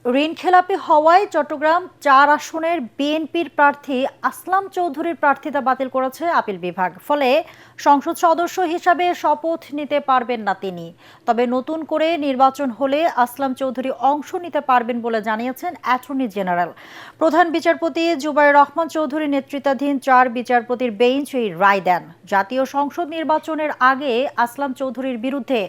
ঋণখেলাপি হওয়ায় চট্টগ্রাম ৪ আসনের বিএনপির প্রার্থী আসলাম চৌধুরীর প্রার্থিতা বাতিল করেছে আপিল বিভাগ। ফলে সংসদ সদস্য হিসাবে শপথ নিতে পারবেন না তিনি। তবে নতুন করে নির্বাচন হলে আসলাম চৌধুরী অংশ নিতে পারবেন বলে জানিয়েছেন অ্যাটর্নি জেনারেল। প্রধান বিচারপতি জুবায়ের রহমান চৌধুরী নেতৃত্বাধীন ৪ বিচারপতির বেঞ্চ এই রায় দেন। জাতীয় সংসদ নির্বাচনের আগে আসলাম চৌধুরীর বিরুদ্ধে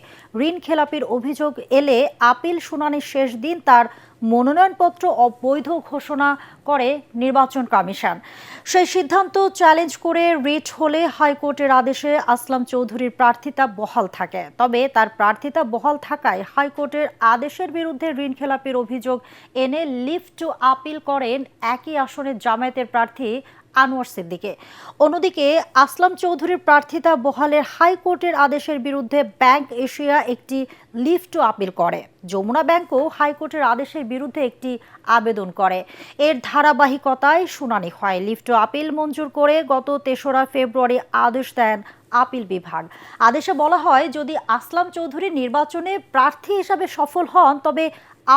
ঋণখেলাপির অভিযোগ এলে আপিল শুনানির শেষ দিন তার মনোনয়নপত্র অবৈধ ঘোষণা করে নির্বাচন কমিশন। সেই সিদ্ধান্ত চ্যালেঞ্জ করে রিট হলে হাইকোর্টের আদেশে আসলাম চৌধুরীর প্রার্থিতা বহাল থাকে। তবে তার প্রার্থিতা বহাল থাকায় হাইকোর্টের আদেশের বিরুদ্ধে ঋণখেলাপির অভিযোগ এনে লিভ টু আপিল করেন একই আসনের জামায়াতের প্রার্থী আনোয়ার সিদ্দিকে। অন্যদিকে আসলাম চৌধুরীর প্রার্থিতা বহালের হাইকোর্টের আদেশের বিরুদ্ধে ব্যাংক এশিয়া একটি লিভ টু আপিল করে। যমুনা ব্যাংকও হাইকোর্টের আদেশের বিরুদ্ধে একটি আবেদন করে। এর ধারাবাহিকতায় শুনানি হয়। লিভ টু আপিল মঞ্জুর করে গত ৩রা ফেব্রুয়ারি আদেশ দেন আপিল বিভাগ। আদেশে বলা হয়, যদি আসলাম চৌধুরী নির্বাচনে প্রার্থী হিসাবে সফল হন তবে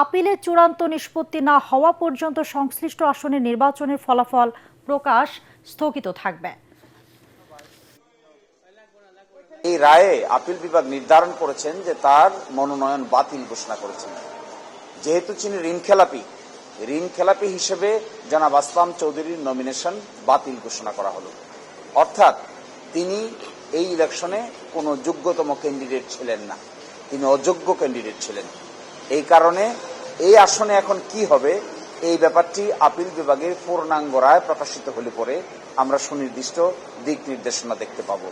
আপিলের চূড়ান্ত নিষ্পত্তি না হওয়া পর্যন্ত সংশ্লিষ্ট আসনের নির্বাচনের ফলাফল প্রকাশ স্থগিত থাকবে। এই রায়ে আপিল বিভাগ নির্ধারণ করেছেন যে তার মনোনয়ন বাতিল ঘোষণা করেছেন। যেহেতু তিনি ঋণখেলাপি হিসেবে জনাব আসলাম চৌধুরীর নমিনেশন বাতিল ঘোষণা করা হলো। অর্থাৎ তিনি এই ইলেকশনে কোনো যোগ্যতম ক্যান্ডিডেট ছিলেন না, তিনি অযোগ্য ক্যান্ডিডেট ছিলেন। এই কারণে এই আসনে এখন কি হবে এই ব্যাপারটি আপিল বিভাগের পূর্ণাঙ্গ রায় প্রকাশিত হলে পরে আমরা সুনির্দিষ্ট দিক নির্দেশনা দেখতে পাবো।